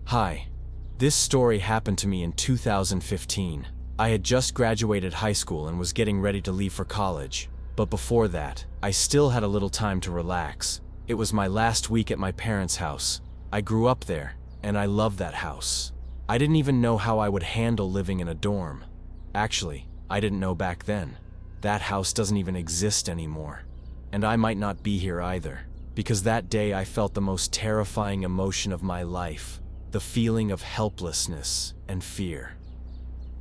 Hi. This story happened to me in 2015. I had just graduated high school and was getting ready to leave for college. But before that, I still had a little time to relax. It was my last week at my parents' house. I grew up there, and I loved that house. I didn't even know how I would handle living in a dorm. Actually, I didn't know back then. That house doesn't even exist anymore. And I might not be here either, because that day I felt the most terrifying emotion of my life. The feeling of helplessness and fear.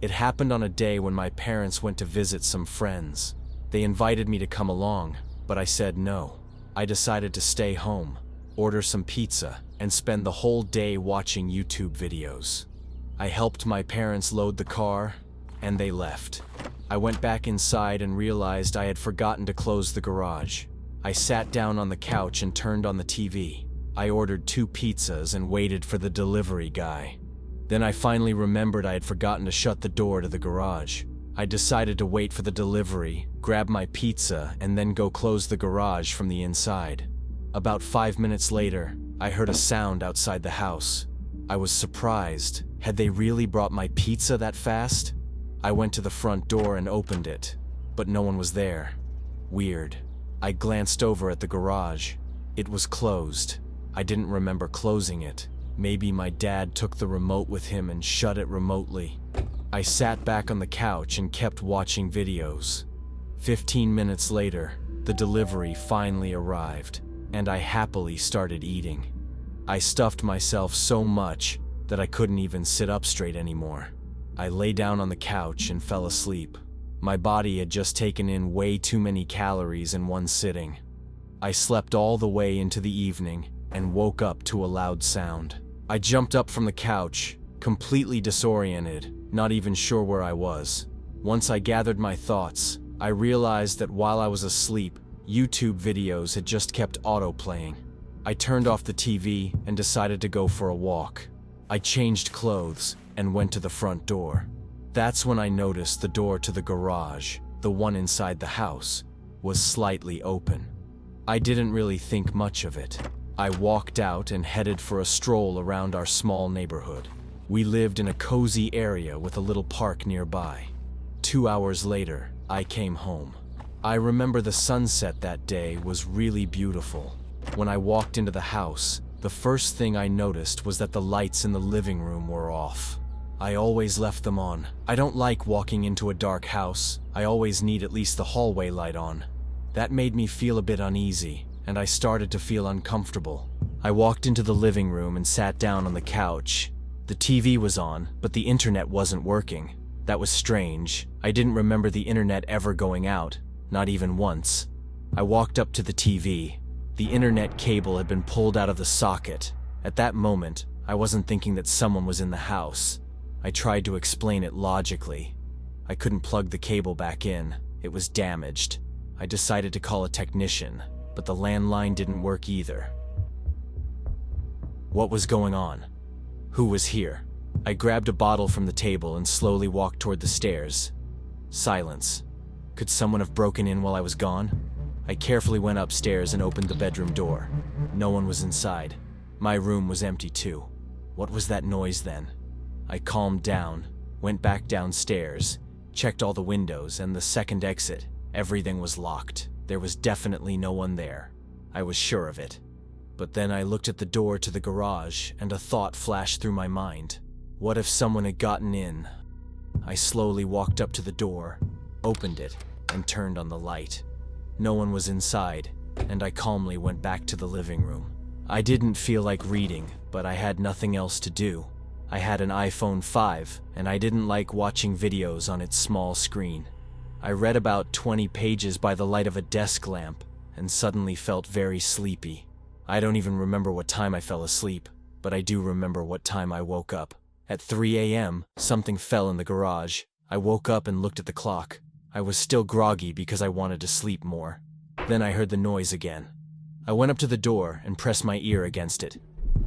It happened on a day when my parents went to visit some friends. They invited me to come along, but I said no. I decided to stay home, order some pizza, and spend the whole day watching YouTube videos. I helped my parents load the car, and they left. I went back inside and realized I had forgotten to close the garage. I sat down on the couch and turned on the TV. I ordered 2 pizzas and waited for the delivery guy. Then I finally remembered I had forgotten to shut the door to the garage. I decided to wait for the delivery, grab my pizza, and then go close the garage from the inside. About 5 minutes later, I heard a sound outside the house. I was surprised. Had they really brought my pizza that fast? I went to the front door and opened it, but no one was there. Weird. I glanced over at the garage. It was closed. I didn't remember closing it. Maybe my dad took the remote with him and shut it remotely. I sat back on the couch and kept watching videos. 15 minutes later, the delivery finally arrived, and I happily started eating. I stuffed myself so much that I couldn't even sit up straight anymore. I lay down on the couch and fell asleep. My body had just taken in way too many calories in one sitting. I slept all the way into the evening and woke up to a loud sound. I jumped up from the couch, completely disoriented, not even sure where I was. Once I gathered my thoughts, I realized that while I was asleep, YouTube videos had just kept auto-playing. I turned off the TV and decided to go for a walk. I changed clothes and went to the front door. That's when I noticed the door to the garage, the one inside the house, was slightly open. I didn't really think much of it. I walked out and headed for a stroll around our small neighborhood. We lived in a cozy area with a little park nearby. 2 hours later, I came home. I remember the sunset that day was really beautiful. When I walked into the house, the first thing I noticed was that the lights in the living room were off. I always left them on. I don't like walking into a dark house. I always need at least the hallway light on. That made me feel a bit uneasy, and I started to feel uncomfortable. I walked into the living room and sat down on the couch. The TV was on, but the internet wasn't working. That was strange. I didn't remember the internet ever going out, not even once. I walked up to the TV. The internet cable had been pulled out of the socket. At that moment, I wasn't thinking that someone was in the house. I tried to explain it logically. I couldn't plug the cable back in. It was damaged. I decided to call a technician, but the landline didn't work either. What was going on? Who was here? I grabbed a bottle from the table and slowly walked toward the stairs. Silence. Could someone have broken in while I was gone? I carefully went upstairs and opened the bedroom door. No one was inside. My room was empty too. What was that noise then? I calmed down, went back downstairs, checked all the windows and the second exit. Everything was locked. There was definitely no one there. I was sure of it. But then I looked at the door to the garage and a thought flashed through my mind. What if someone had gotten in? I slowly walked up to the door, opened it, and turned on the light. No one was inside, and I calmly went back to the living room. I didn't feel like reading, but I had nothing else to do. I had an iPhone 5, and I didn't like watching videos on its small screen. I read about 20 pages by the light of a desk lamp, and suddenly felt very sleepy. I don't even remember what time I fell asleep, but I do remember what time I woke up. At 3 a.m., something fell in the garage. I woke up and looked at the clock. I was still groggy because I wanted to sleep more. Then I heard the noise again. I went up to the door and pressed my ear against it.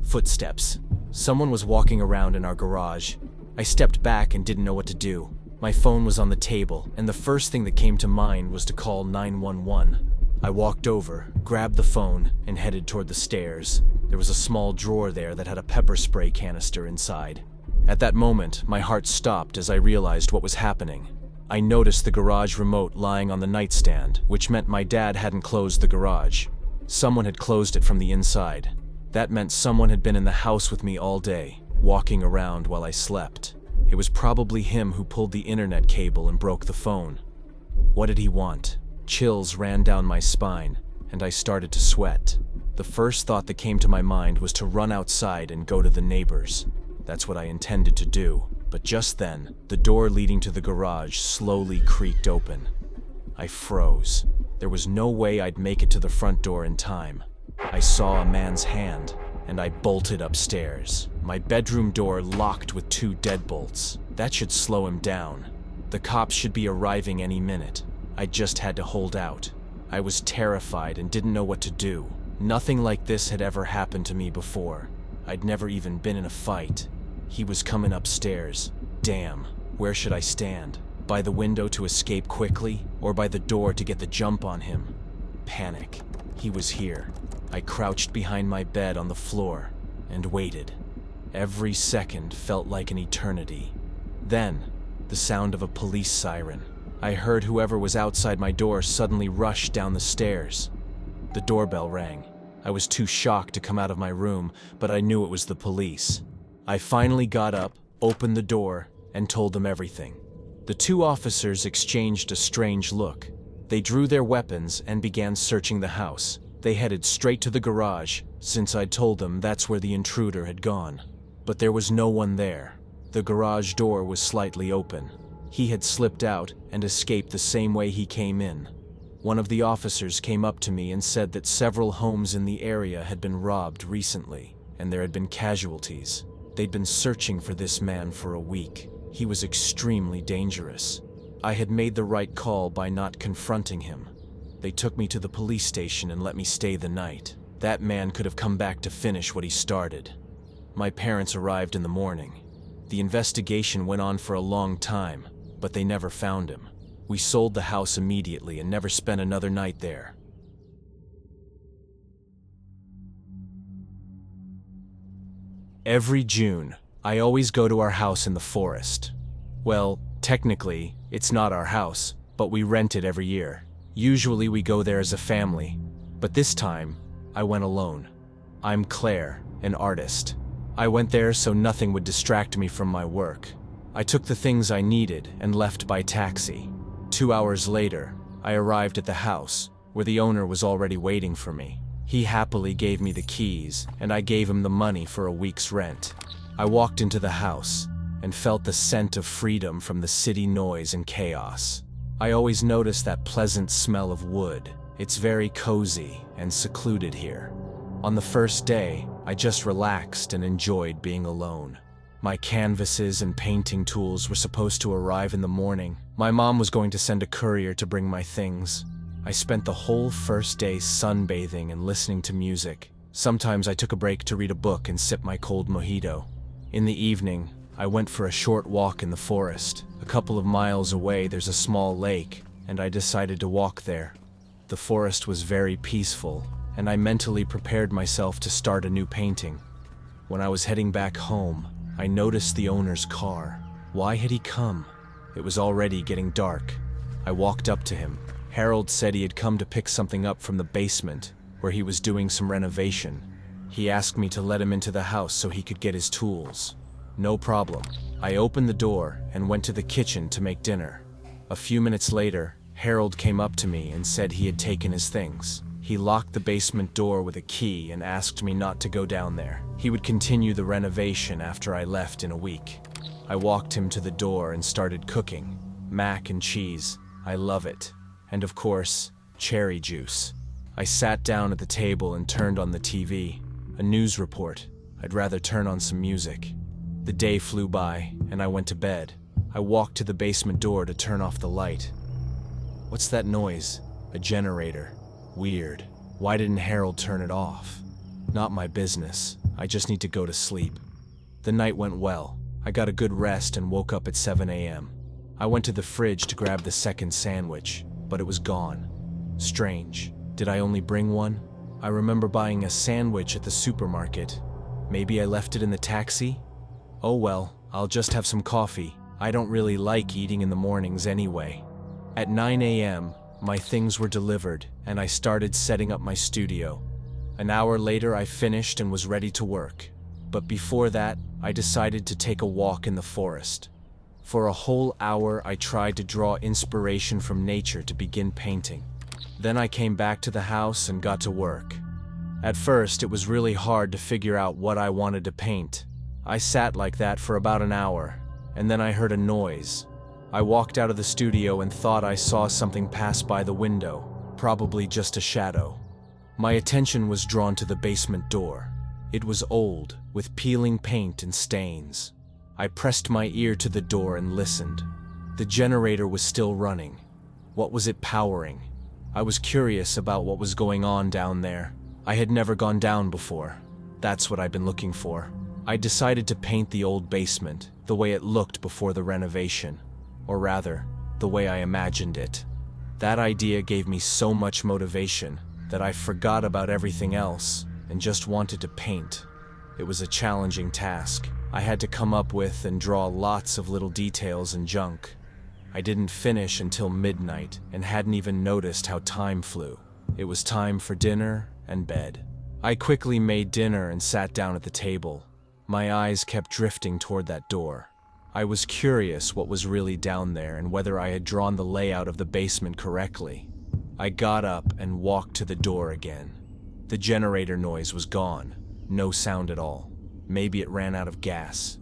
Footsteps. Someone was walking around in our garage. I stepped back and didn't know what to do. My phone was on the table, and the first thing that came to mind was to call 911. I walked over, grabbed the phone, and headed toward the stairs. There was a small drawer there that had a pepper spray canister inside. At that moment, my heart stopped as I realized what was happening. I noticed the garage remote lying on the nightstand, which meant my dad hadn't closed the garage. Someone had closed it from the inside. That meant someone had been in the house with me all day, walking around while I slept. It was probably him who pulled the internet cable and broke the phone. What did he want? Chills ran down my spine, and I started to sweat. The first thought that came to my mind was to run outside and go to the neighbors. That's what I intended to do, but just then, the door leading to the garage slowly creaked open. I froze. There was no way I'd make it to the front door in time. I saw a man's hand, and I bolted upstairs. My bedroom door locked with 2 deadbolts. That should slow him down. The cops should be arriving any minute. I just had to hold out. I was terrified and didn't know what to do. Nothing like this had ever happened to me before. I'd never even been in a fight. He was coming upstairs. Damn, where should I stand? By the window to escape quickly, or by the door to get the jump on him? Panic. He was here. I crouched behind my bed on the floor and waited. Every second felt like an eternity. Then, the sound of a police siren. I heard whoever was outside my door suddenly rush down the stairs. The doorbell rang. I was too shocked to come out of my room, but I knew it was the police. I finally got up, opened the door, and told them everything. The 2 officers exchanged a strange look. They drew their weapons and began searching the house. They headed straight to the garage, since I'd told them that's where the intruder had gone. But there was no one there. The garage door was slightly open. He had slipped out and escaped the same way he came in. One of the officers came up to me and said that several homes in the area had been robbed recently, and there had been casualties. They'd been searching for this man for a week. He was extremely dangerous. I had made the right call by not confronting him. They took me to the police station and let me stay the night. That man could have come back to finish what he started. My parents arrived in the morning. The investigation went on for a long time, but they never found him. We sold the house immediately and never spent another night there. Every June, I always go to our house in the forest. Well, technically, it's not our house, but we rent it every year. Usually we go there as a family, but this time, I went alone. I'm Claire, an artist. I went there so nothing would distract me from my work. I took the things I needed and left by taxi. 2 hours later, I arrived at the house, where the owner was already waiting for me. He happily gave me the keys, and I gave him the money for a week's rent. I walked into the house, and felt the scent of freedom from the city noise and chaos. I always notice that pleasant smell of wood. It's very cozy and secluded here. On the first day, I just relaxed and enjoyed being alone. My canvases and painting tools were supposed to arrive in the morning. My mom was going to send a courier to bring my things. I spent the whole first day sunbathing and listening to music. Sometimes I took a break to read a book and sip my cold mojito. In the evening, I went for a short walk in the forest. A couple of miles away, there's a small lake, and I decided to walk there. The forest was very peaceful, and I mentally prepared myself to start a new painting. When I was heading back home, I noticed the owner's car. Why had he come? It was already getting dark. I walked up to him. Harold said he had come to pick something up from the basement, where he was doing some renovation. He asked me to let him into the house so he could get his tools. No problem. I opened the door and went to the kitchen to make dinner. A few minutes later, Harold came up to me and said he had taken his things. He locked the basement door with a key and asked me not to go down there. He would continue the renovation after I left in a week. I walked him to the door and started cooking. Mac and cheese. I love it. And of course, cherry juice. I sat down at the table and turned on the TV. A news report. I'd rather turn on some music. The day flew by, and I went to bed. I walked to the basement door to turn off the light. What's that noise? A generator. Weird. Why didn't Harold turn it off? Not my business. I just need to go to sleep. The night went well. I got a good rest and woke up at 7 a.m. I went to the fridge to grab the second sandwich, but it was gone. Strange. Did I only bring one? I remember buying a sandwich at the supermarket. Maybe I left it in the taxi? Oh well, I'll just have some coffee. I don't really like eating in the mornings anyway. At 9 a.m., my things were delivered, and I started setting up my studio. An hour later, I finished and was ready to work. But before that, I decided to take a walk in the forest. For a whole hour, I tried to draw inspiration from nature to begin painting. Then I came back to the house and got to work. At first, it was really hard to figure out what I wanted to paint. I sat like that for about an hour, and then I heard a noise. I walked out of the studio and thought I saw something pass by the window, probably just a shadow. My attention was drawn to the basement door. It was old, with peeling paint and stains. I pressed my ear to the door and listened. The generator was still running. What was it powering? I was curious about what was going on down there. I had never gone down before. That's what I'd been looking for. I decided to paint the old basement, the way it looked before the renovation. Or rather, the way I imagined it. That idea gave me so much motivation that I forgot about everything else and just wanted to paint. It was a challenging task. I had to come up with and draw lots of little details and junk. I didn't finish until midnight and hadn't even noticed how time flew. It was time for dinner and bed. I quickly made dinner and sat down at the table. My eyes kept drifting toward that door. I was curious what was really down there and whether I had drawn the layout of the basement correctly. I got up and walked to the door again. The generator noise was gone. No sound at all. Maybe it ran out of gas.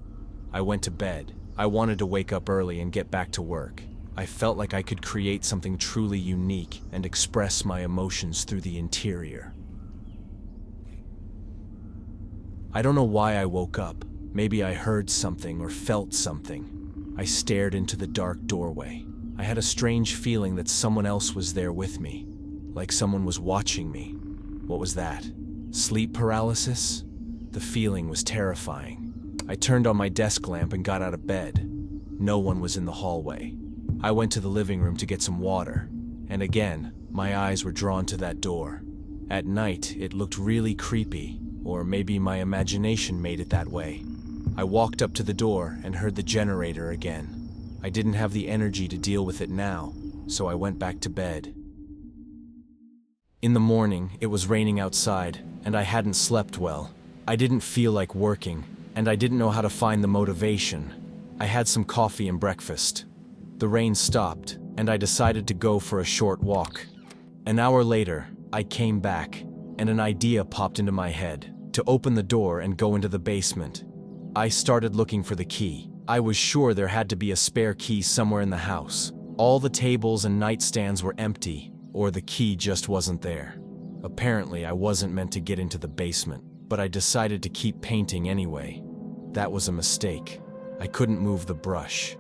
I went to bed. I wanted to wake up early and get back to work. I felt like I could create something truly unique and express my emotions through the interior. I don't know why I woke up. Maybe I heard something or felt something. I stared into the dark doorway. I had a strange feeling that someone else was there with me, like someone was watching me. What was that? Sleep paralysis? The feeling was terrifying. I turned on my desk lamp and got out of bed. No one was in the hallway. I went to the living room to get some water, and again, my eyes were drawn to that door. At night, it looked really creepy, or maybe my imagination made it that way. I walked up to the door and heard the generator again. I didn't have the energy to deal with it now, so I went back to bed. In the morning, it was raining outside, and I hadn't slept well. I didn't feel like working, and I didn't know how to find the motivation. I had some coffee and breakfast. The rain stopped, and I decided to go for a short walk. An hour later, I came back, and an idea popped into my head, to open the door and go into the basement. I started looking for the key. I was sure there had to be a spare key somewhere in the house. All the tables and nightstands were empty, or the key just wasn't there. Apparently, I wasn't meant to get into the basement, but I decided to keep painting anyway. That was a mistake. I couldn't move the brush.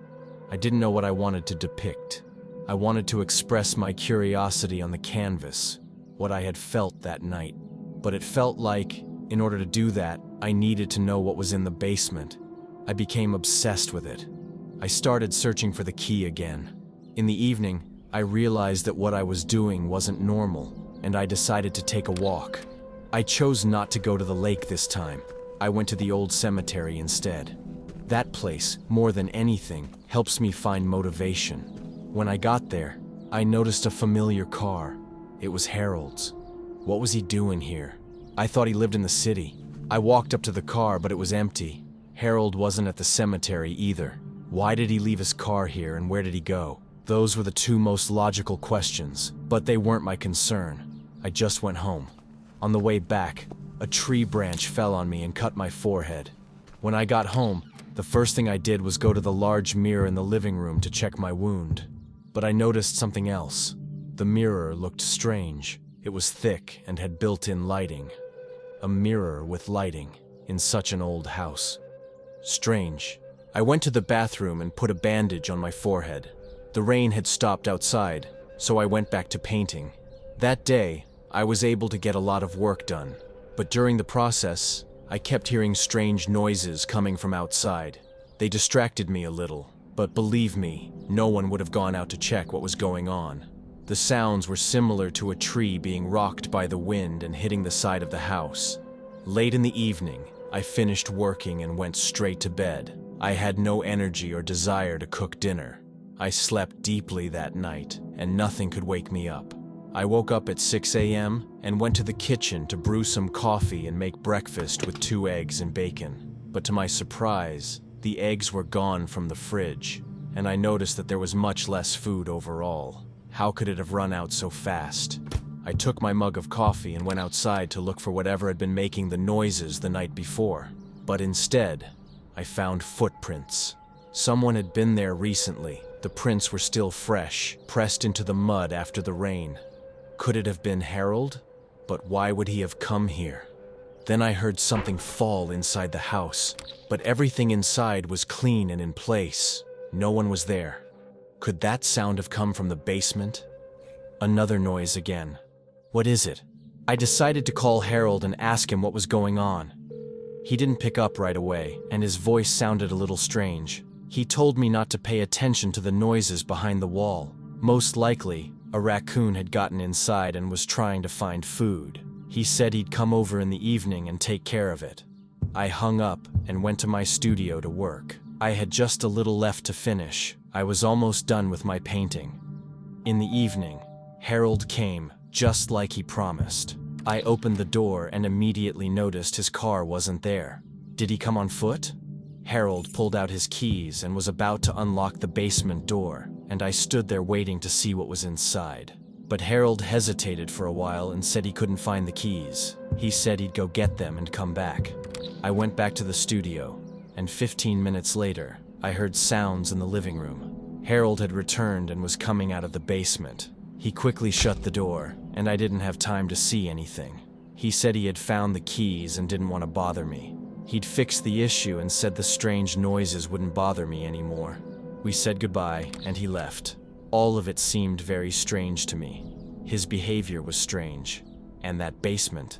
I didn't know what I wanted to depict. I wanted to express my curiosity on the canvas, what I had felt that night. But it felt like, in order to do that, I needed to know what was in the basement. I became obsessed with it. I started searching for the key again. In the evening, I realized that what I was doing wasn't normal, and I decided to take a walk. I chose not to go to the lake this time. I went to the old cemetery instead. That place, more than anything, helps me find motivation. When I got there, I noticed a familiar car. It was Harold's. What was he doing here? I thought he lived in the city. I walked up to the car, but it was empty. Harold wasn't at the cemetery either. Why did he leave his car here, and where did he go? Those were the two most logical questions, but they weren't my concern. I just went home. On the way back, a tree branch fell on me and cut my forehead. When I got home, the first thing I did was go to the large mirror in the living room to check my wound. But I noticed something else. The mirror looked strange. It was thick and had built-in lighting. A mirror with lighting in such an old house. Strange. I went to the bathroom and put a bandage on my forehead. The rain had stopped outside, so I went back to painting. That day, I was able to get a lot of work done, but during the process, I kept hearing strange noises coming from outside. They distracted me a little, but believe me, no one would have gone out to check what was going on. The sounds were similar to a tree being rocked by the wind and hitting the side of the house. Late in the evening, I finished working and went straight to bed. I had no energy or desire to cook dinner. I slept deeply that night, and nothing could wake me up. I woke up at 6 a.m. and went to the kitchen to brew some coffee and make breakfast with 2 eggs and bacon. But to my surprise, the eggs were gone from the fridge, and I noticed that there was much less food overall. How could it have run out so fast? I took my mug of coffee and went outside to look for whatever had been making the noises the night before. But instead, I found footprints. Someone had been there recently. The prints were still fresh, pressed into the mud after the rain. Could it have been Harold? But why would he have come here? Then I heard something fall inside the house, but everything inside was clean and in place. No one was there. Could that sound have come from the basement? Another noise again. What is it? I decided to call Harold and ask him what was going on. He didn't pick up right away, and his voice sounded a little strange. He told me not to pay attention to the noises behind the wall. Most likely, a raccoon had gotten inside and was trying to find food. He said he'd come over in the evening and take care of it. I hung up and went to my studio to work. I had just a little left to finish. I was almost done with my painting. In the evening, Harold came, just like he promised. I opened the door and immediately noticed his car wasn't there. Did he come on foot? Harold pulled out his keys and was about to unlock the basement door, and I stood there waiting to see what was inside. But Harold hesitated for a while and said he couldn't find the keys. He said he'd go get them and come back. I went back to the studio, and 15 minutes later, I heard sounds in the living room. Harold had returned and was coming out of the basement. He quickly shut the door, and I didn't have time to see anything. He said he had found the keys and didn't want to bother me. He'd fixed the issue and said the strange noises wouldn't bother me anymore. We said goodbye, and he left. All of it seemed very strange to me. His behavior was strange. And that basement.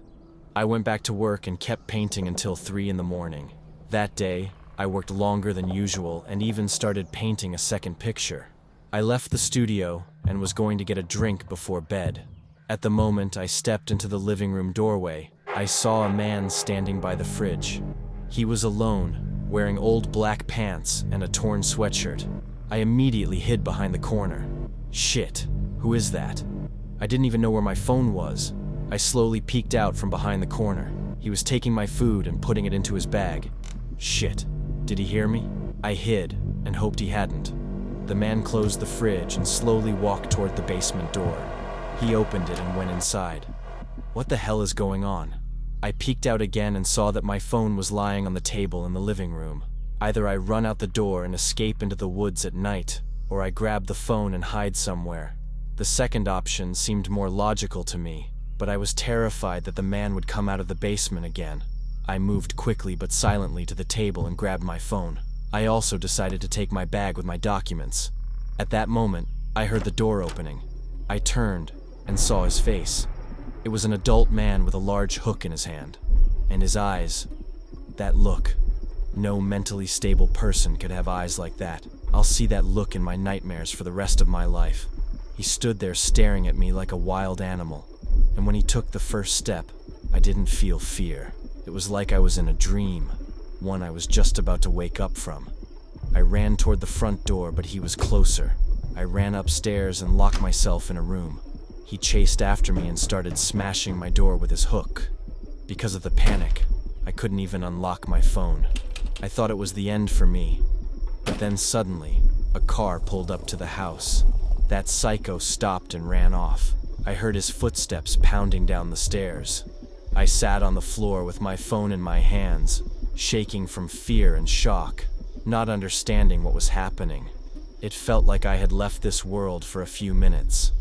I went back to work and kept painting until 3 in the morning. That day, I worked longer than usual and even started painting a second picture. I left the studio and was going to get a drink before bed. At the moment I stepped into the living room doorway, I saw a man standing by the fridge. He was alone, wearing old black pants and a torn sweatshirt. I immediately hid behind the corner. Shit, who is that? I didn't even know where my phone was. I slowly peeked out from behind the corner. He was taking my food and putting it into his bag. Shit, did he hear me? I hid and hoped he hadn't. The man closed the fridge and slowly walked toward the basement door. He opened it and went inside. What the hell is going on? I peeked out again and saw that my phone was lying on the table in the living room. Either I run out the door and escape into the woods at night, or I grab the phone and hide somewhere. The second option seemed more logical to me, but I was terrified that the man would come out of the basement again. I moved quickly but silently to the table and grabbed my phone. I also decided to take my bag with my documents. At that moment, I heard the door opening. I turned and saw his face. It was an adult man with a large hook in his hand. And his eyes, that look. No mentally stable person could have eyes like that. I'll see that look in my nightmares for the rest of my life. He stood there staring at me like a wild animal. And when he took the first step, I didn't feel fear. It was like I was in a dream, one I was just about to wake up from. I ran toward the front door, but he was closer. I ran upstairs and locked myself in a room. He chased after me and started smashing my door with his hook. Because of the panic, I couldn't even unlock my phone. I thought it was the end for me. But then suddenly, a car pulled up to the house. That psycho stopped and ran off. I heard his footsteps pounding down the stairs. I sat on the floor with my phone in my hands, shaking from fear and shock, not understanding what was happening. It felt like I had left this world for a few minutes.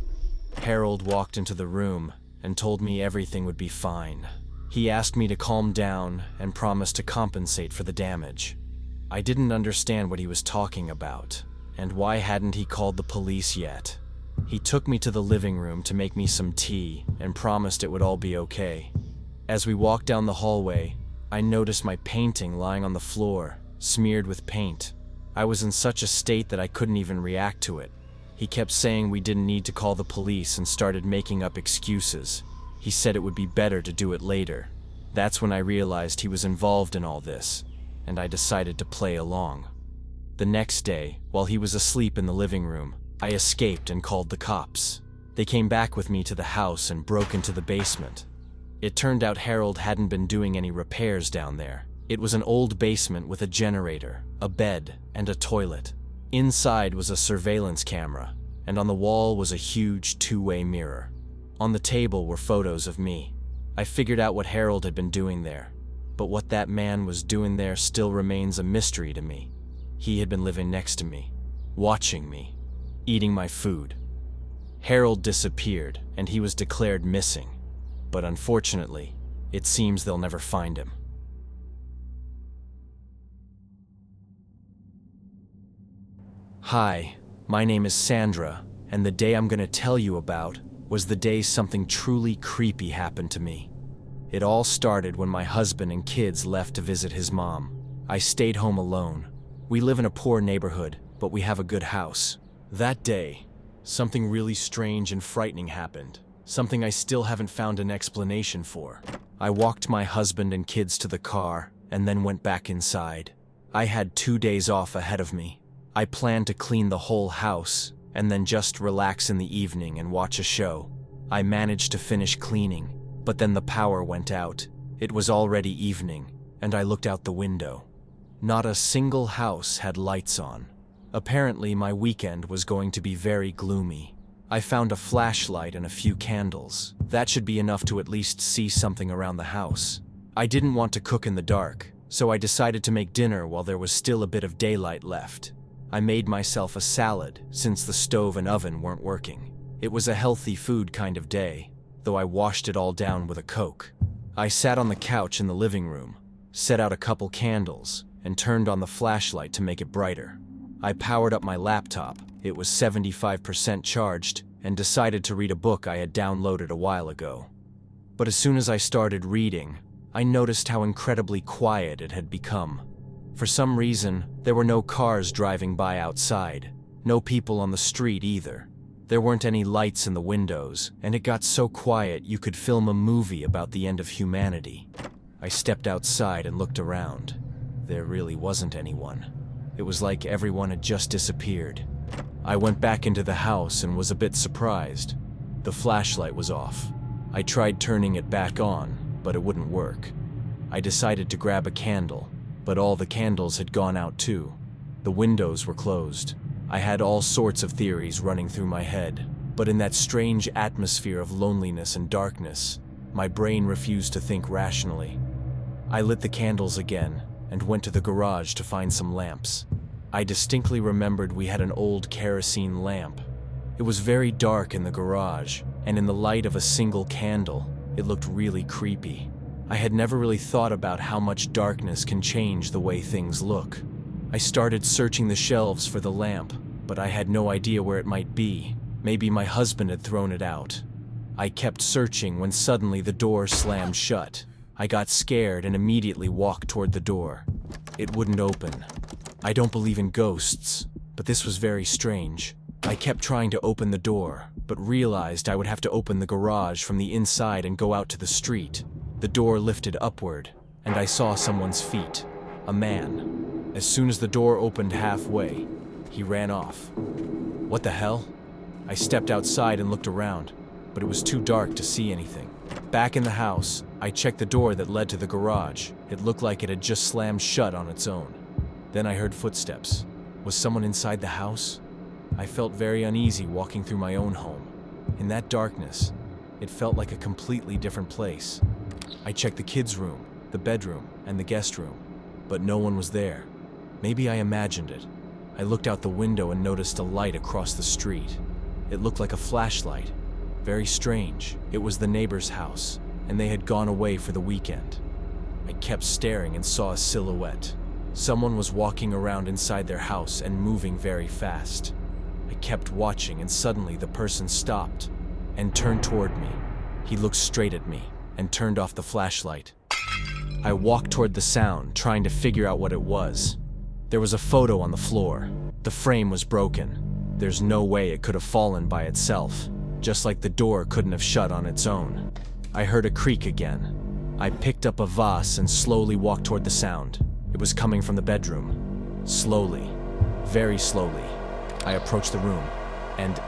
Harold walked into the room and told me everything would be fine. He asked me to calm down and promised to compensate for the damage. I didn't understand what he was talking about, and why hadn't he called the police yet? He took me to the living room to make me some tea and promised it would all be okay. As we walked down the hallway, I noticed my painting lying on the floor, smeared with paint. I was in such a state that I couldn't even react to it. He kept saying we didn't need to call the police and started making up excuses. He said it would be better to do it later. That's when I realized he was involved in all this, and I decided to play along. The next day, while he was asleep in the living room, I escaped and called the cops. They came back with me to the house and broke into the basement. It turned out Harold hadn't been doing any repairs down there. It was an old basement with a generator, a bed, and a toilet. Inside was a surveillance camera, and on the wall was a huge two-way mirror. On the table were photos of me. I figured out what Harold had been doing there, but what that man was doing there still remains a mystery to me. He had been living next to me, watching me, eating my food. Harold disappeared, and he was declared missing. But unfortunately, it seems they'll never find him. Hi, my name is Sandra, and the day I'm going to tell you about was the day something truly creepy happened to me. It all started when my husband and kids left to visit his mom. I stayed home alone. We live in a poor neighborhood, but we have a good house. That day, something really strange and frightening happened. Something I still haven't found an explanation for. I walked my husband and kids to the car and then went back inside. I had 2 days off ahead of me. I planned to clean the whole house and then just relax in the evening and watch a show. I managed to finish cleaning, but then the power went out. It was already evening, and I looked out the window. Not a single house had lights on. Apparently, my weekend was going to be very gloomy. I found a flashlight and a few candles. That should be enough to at least see something around the house. I didn't want to cook in the dark, so I decided to make dinner while there was still a bit of daylight left. I made myself a salad, since the stove and oven weren't working. It was a healthy food kind of day, though I washed it all down with a Coke. I sat on the couch in the living room, set out a couple candles, and turned on the flashlight to make it brighter. I powered up my laptop. It was 75% charged, and decided to read a book I had downloaded a while ago. But as soon as I started reading, I noticed how incredibly quiet it had become. For some reason, there were no cars driving by outside, no people on the street either. There weren't any lights in the windows, and it got so quiet you could film a movie about the end of humanity. I stepped outside and looked around. There really wasn't anyone. It was like everyone had just disappeared. I went back into the house and was a bit surprised. The flashlight was off. I tried turning it back on, but it wouldn't work. I decided to grab a candle, but all the candles had gone out too. The windows were closed. I had all sorts of theories running through my head, but in that strange atmosphere of loneliness and darkness, my brain refused to think rationally. I lit the candles again and went to the garage to find some lamps. I distinctly remembered we had an old kerosene lamp. It was very dark in the garage, and in the light of a single candle, it looked really creepy. I had never really thought about how much darkness can change the way things look. I started searching the shelves for the lamp, but I had no idea where it might be. Maybe my husband had thrown it out. I kept searching when suddenly the door slammed shut. I got scared and immediately walked toward the door. It wouldn't open. I don't believe in ghosts, but this was very strange. I kept trying to open the door, but realized I would have to open the garage from the inside and go out to the street. The door lifted upward, and I saw someone's feet. A man. As soon as the door opened halfway, he ran off. What the hell? I stepped outside and looked around, but it was too dark to see anything. Back in the house, I checked the door that led to the garage. It looked like it had just slammed shut on its own. Then I heard footsteps. Was someone inside the house? I felt very uneasy walking through my own home. In that darkness, it felt like a completely different place. I checked the kids' room, the bedroom, and the guest room, but no one was there. Maybe I imagined it. I looked out the window and noticed a light across the street. It looked like a flashlight. Very strange. It was the neighbor's house, and they had gone away for the weekend. I kept staring and saw a silhouette. Someone was walking around inside their house and moving very fast. I kept watching, and suddenly the person stopped and turned toward me. He looked straight at me and turned off the flashlight. I walked toward the sound, trying to figure out what it was. There was a photo on the floor. The frame was broken. There's no way it could have fallen by itself, just like the door couldn't have shut on its own. I heard a creak again. I picked up a vase and slowly walked toward the sound. It was coming from the bedroom. Slowly, very slowly, I approached the room, and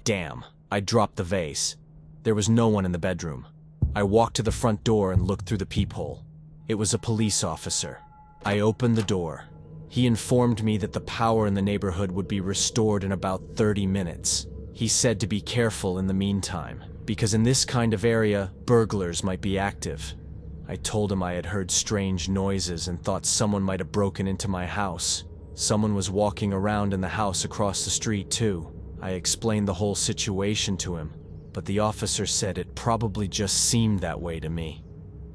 damn, I dropped the vase. There was no one in the bedroom. I walked to the front door and looked through the peephole. It was a police officer. I opened the door. He informed me that the power in the neighborhood would be restored in about 30 minutes. He said to be careful in the meantime, because in this kind of area, burglars might be active. I told him I had heard strange noises and thought someone might have broken into my house. Someone was walking around in the house across the street too. I explained the whole situation to him, but the officer said it probably just seemed that way to me.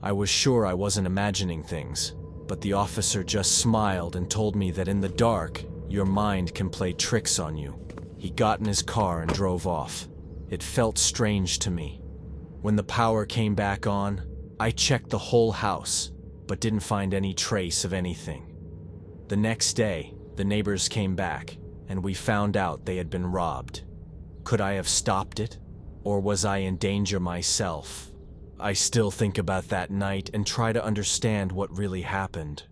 I was sure I wasn't imagining things, but the officer just smiled and told me that in the dark, your mind can play tricks on you. He got in his car and drove off. It felt strange to me. When the power came back on, I checked the whole house, but didn't find any trace of anything. The next day, the neighbors came back, and we found out they had been robbed. Could I have stopped it? Or was I in danger myself? I still think about that night and try to understand what really happened.